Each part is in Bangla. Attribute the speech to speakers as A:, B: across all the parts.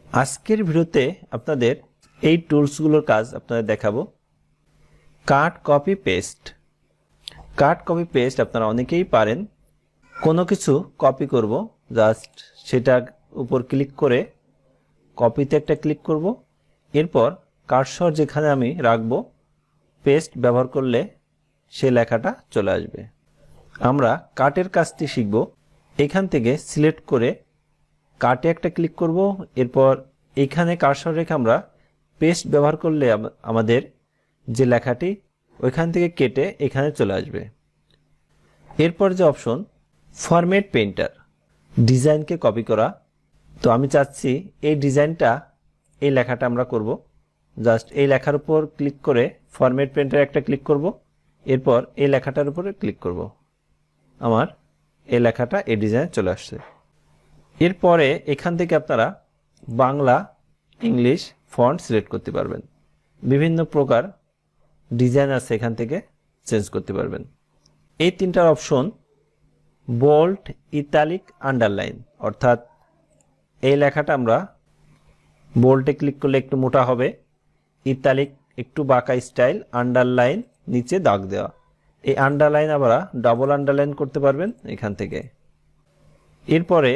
A: আজকের ভিডিওতে আপনাদের এই টুলসগুলোর কাজ আপনাদের দেখাবো। Cut copy paste. Cut copy paste আপনারা অনেকেই পারেন। কোনো কিছু কপি করব, জাস্ট সেটা উপর ক্লিক করে কপিতে একটা ক্লিক করব, এরপর কার্সর যেখানে আমি রাখবো পেস্ট ব্যবহার করলে সেই লেখাটা চলে আসবে। আমরা কাটের কাজটি শিখব। এখান থেকে সিলেক্ট করে কাটে একটা ক্লিক করব, এরপর এখানে কার্সর রেখে আমরা পেস্ট ব্যবহার করলে আমাদের যে লেখাটি ওইখান থেকে কেটে এখানে চলে আসবে। এরপর যে অপশন ফরম্যাট পেইন্টার, ডিজাইনকে কপি করা। তো আমি চাচ্ছি এই ডিজাইনটা, এই লেখাটা আমরা করব। জাস্ট এই লেখার উপর ক্লিক করে ফরম্যাট পেইন্টার একটা ক্লিক করব, এরপর এই লেখাটার উপরে ক্লিক করব। আমার এই লেখাটা এই ডিজাইনে চলে আসছে। এরপরে এখান থেকে আপনারা বাংলা, ইংলিশ ফন্ট সিলেক্ট করতে পারবেন। বিভিন্ন প্রকার ডিজাইন আছে, এখান থেকে চেঞ্জ করতে পারবেন। এই তিনটার অপশন বোল্ড, ইতালিক, আন্ডারলাইন, অর্থাৎ এই লেখাটা আমরা বোল্ডে ক্লিক করলে একটু মোটা হবে, ইতালিক একটু বাঁকা স্টাইল, আন্ডারলাইন নিচে দাগ দেওয়া। এই আন্ডারলাইন আমরা ডাবল আন্ডারলাইন করতে পারবেন এখান থেকে। এরপরে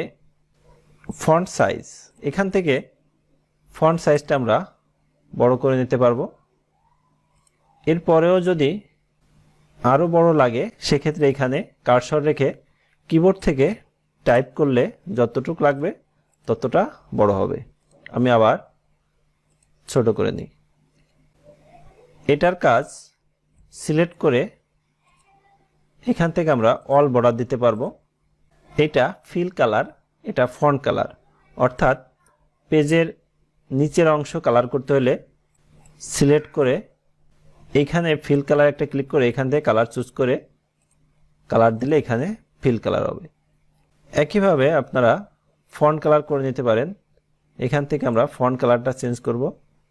A: ফন্ট সাইজ, এখান থেকে ফন্ট সাইজটা আমরা বড় করে নিতে পারবো। এরপরেও যদি আরও বড় লাগে সেক্ষেত্রে এখানে কার্সর রেখে কিবোর্ড থেকে টাইপ করলে যতটুকু লাগবে ততটা বড় হবে। আমি আবার ছোট করে নিই। এটার কাজ সিলেক্ট করে এখান থেকে আমরা অল বর্ডার দিতে পারবো। এটা ফিল কালার, এটা ফন্ট কালার, অর্থাৎ পেজের নিচের অংশ কালার করতে হলে সিলেক্ট করে এইখানে ফিল কালার একটা ক্লিক করে এখান থেকে কালার চুজ করে কালার দিলে এখানে ফিল কালার হবে। একইভাবে আপনারা ফন্ট কালার করে নিতে পারেন। এখান থেকে আমরা ফন্ট কালারটা চেঞ্জ করব,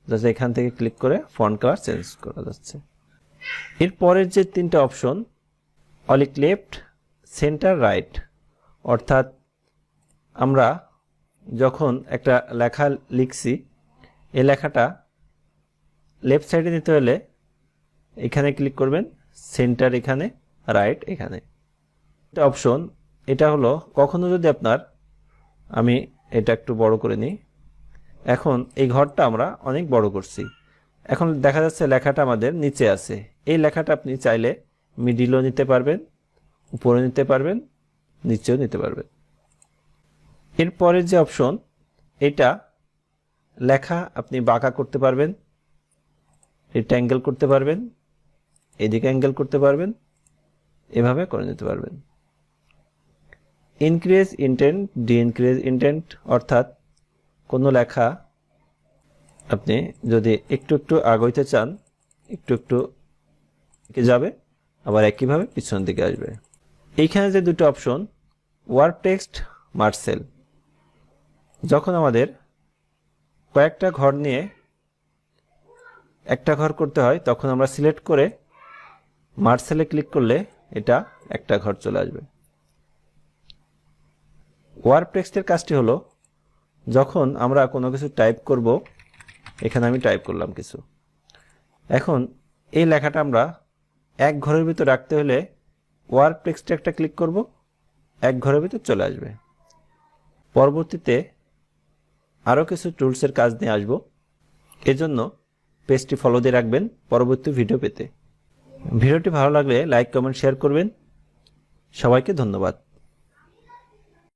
A: জাস্ট এখান থেকে ক্লিক করে ফন্ট কালার চেঞ্জ করা যাচ্ছে। এরপরের যে তিনটা অপশন অলিক লেফট, সেন্টার, রাইট, অর্থাৎ আমরা যখন একটা লেখা লিখছি এই লেখাটা লেফট সাইডে নিতে হলে এখানে ক্লিক করবেন, সেন্টার এখানে, রাইট এখানে। এটা অপশন, এটা হলো কখনো যদি আপনার, আমি এটা একটু বড় করে নিই। এখন এই ঘরটা আমরা অনেক বড় করছি, এখন দেখা যাচ্ছে লেখাটা আমাদের নিচে আছে। এই লেখাটা আপনি চাইলে মিডিলও নিতে পারবেন, উপরে নিতে পারবেন, নিচেও নিতে পারবেন। এরপরের যে অপশন, এটা লেখা আপনি বাঁকা করতে পারবেন, এটা অ্যাঙ্গেল করতে পারবেন, এদিকে অ্যাঙ্গেল করতে পারবেন, এভাবে করে নিতে পারবেন। ইনক্রিজ ইনডেন্ট, ডিইনক্রিজ ইনডেন্ট, অর্থাৎ কোনো লেখা আপনি যদি একটু একটু আগাইতে চান একটু একটু যাবে, আবার একইভাবে পিছন দিকে আসবে। এইখানে যে দুটো অপশন ওয়ার্ড টেক্সট, মার্সেল, যখন আমাদের কয়েকটা ঘর নিয়ে একটা ঘর করতে হয় তখন আমরা সিলেক্ট করে মার্সেলে ক্লিক করলে এটা একটা ঘর চলে আসবে। ওয়ার্ড টেক্সটের কাজটি হলো যখন আমরা কোনো কিছু টাইপ করব, এখানে আমি টাইপ করলাম কিছু, এখন এই লেখাটা আমরা এক ঘরের ভিতর রাখতে হলে ওয়ার্ড টেক্সটে একটা ক্লিক করব, এক ঘরের ভিতর চলে আসবে। পরবর্তীতে আরও কিছু টুলসের কাজ নিয়ে আসবো, এজন্য পেজটি ফলো দিয়ে রাখবেন পরবর্তী ভিডিও পেতে। ভিডিওটি ভালো লাগলে লাইক, কমেন্ট, শেয়ার করবেন। সবাইকে ধন্যবাদ।